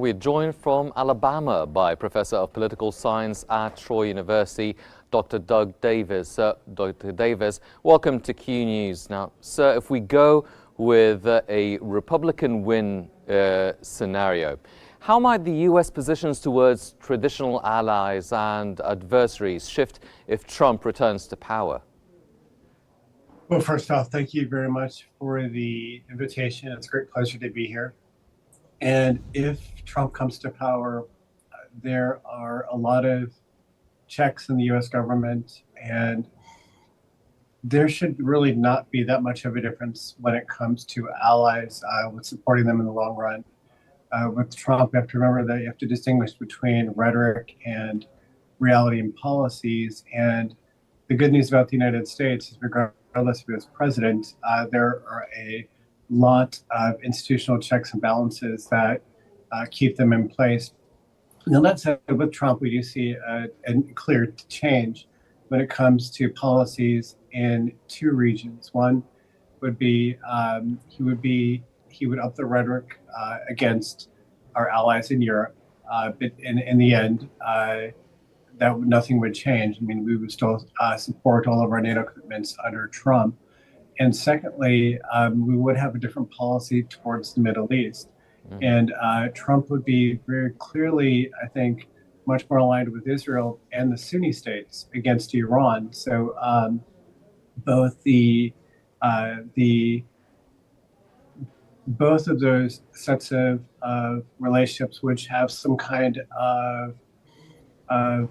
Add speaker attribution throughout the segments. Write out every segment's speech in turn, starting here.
Speaker 1: We're joined from Alabama by Professor of Political Science at Troy University, Dr. Dougg Davis. Dr. Davis, welcome to Q News. Now, sir, if we go with a Republican win scenario, how might the U.S. positions towards traditional allies and adversaries shift if Trump returns to power?
Speaker 2: Well, first off, thank you very much for the invitation. It's a great pleasure to be here. And if Trump comes to power, there are a lot of checks in the US government, and there should really not be that much of a difference when it comes to allies with supporting them in the long run. With Trump, you have to remember that you have to distinguish between rhetoric and reality and policies. And the good news about the United States is, regardless of who is president, there are a lot of institutional checks and balances that keep them in place. Now, that said, with Trump, we do see a clear change when it comes to policies in two regions. One would be he would up the rhetoric against our allies in Europe, but in the end, nothing would change. I mean, we would still support all of our NATO commitments under Trump. And secondly, we would have a different policy towards the Middle East. And Trump would be very clearly, I think, much more aligned with Israel and the Sunni states against Iran. So both both of those sets of relationships, which have some kind of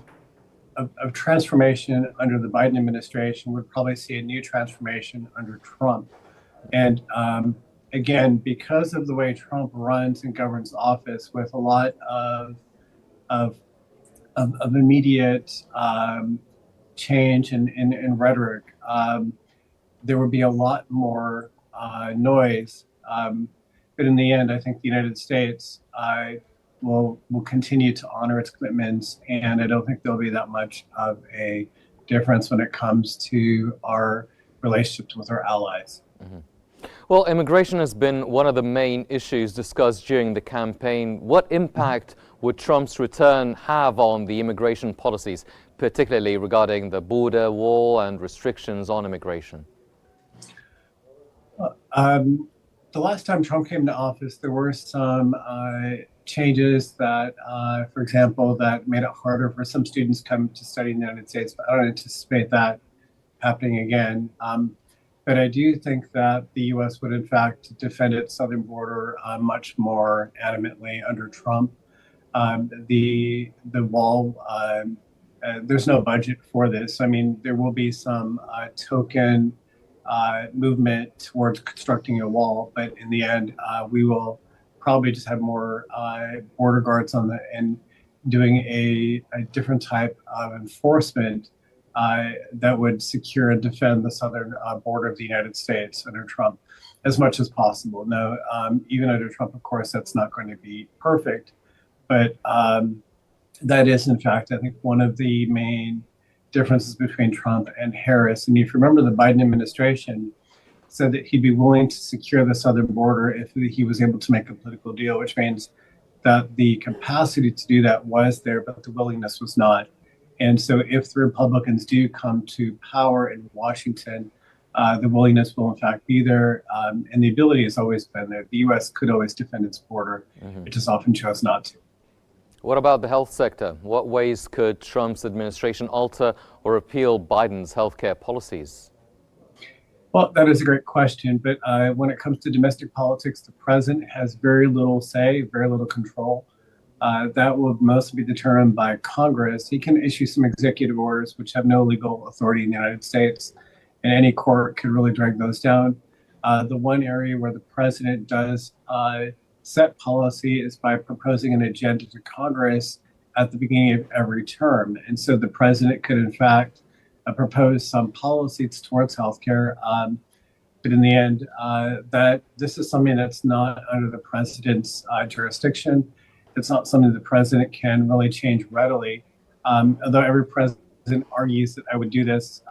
Speaker 2: transformation under the Biden administration, would probably see a new transformation under Trump. And again, because of the way Trump runs and governs office, with a lot of immediate change in rhetoric, there would be a lot more noise. But in the end, I think the United States will continue to honor its commitments, and I don't think there'll be that much of a difference when it comes to our relationships with our allies.
Speaker 1: Well, immigration has been one of the main issues discussed during the campaign. What impact would Trump's return have on the immigration policies, particularly regarding the border wall and restrictions on immigration?
Speaker 2: The last time Trump came to office, there were some changes that, for example, that made it harder for some students come to study in the United States. But I don't anticipate that happening again. But I do think that the U.S. would, in fact, defend its southern border much more adamantly under Trump. The wall, there's no budget for this. I mean, there will be some token movement towards constructing a wall, but in the end, we will probably just have more border guards and doing a different type of enforcement that would secure and defend the southern border of the United States under Trump as much as possible. Now, even under Trump, of course, that's not going to be perfect, but that is, in fact, I think, one of the main differences between Trump and Harris. And if you remember, the Biden administration said that he'd be willing to secure the southern border if he was able to make a political deal, which means that the capacity to do that was there, but the willingness was not. And so if the Republicans do come to power in Washington, the willingness will in fact be there, and the ability has always been there. The U.S. could always defend its border. It just often chose not to.
Speaker 1: What about the health sector? What ways could Trump's administration alter or repeal Biden's healthcare policies?
Speaker 2: Well, that is a great question. But when it comes to domestic politics, the president has very little say, very little control. That will mostly be determined by Congress. He can issue some executive orders which have no legal authority in the United States, and any court could really drag those down. The one area where the president does set policy is by proposing an agenda to Congress at the beginning of every term. And so the president could, in fact, propose some policies towards healthcare. But in the end, that this is something that's not under the president's jurisdiction. It's not something the president can really change readily. Although every president argues that I would do this,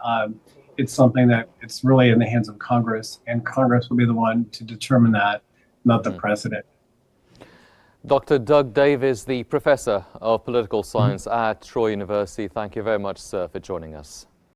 Speaker 2: it's something that it's really in the hands of Congress, and Congress will be the one to determine that, not the president.
Speaker 1: Dr. Dougg Davis, the Professor of Political Science at Troy University. Thank you very much, sir, for joining us.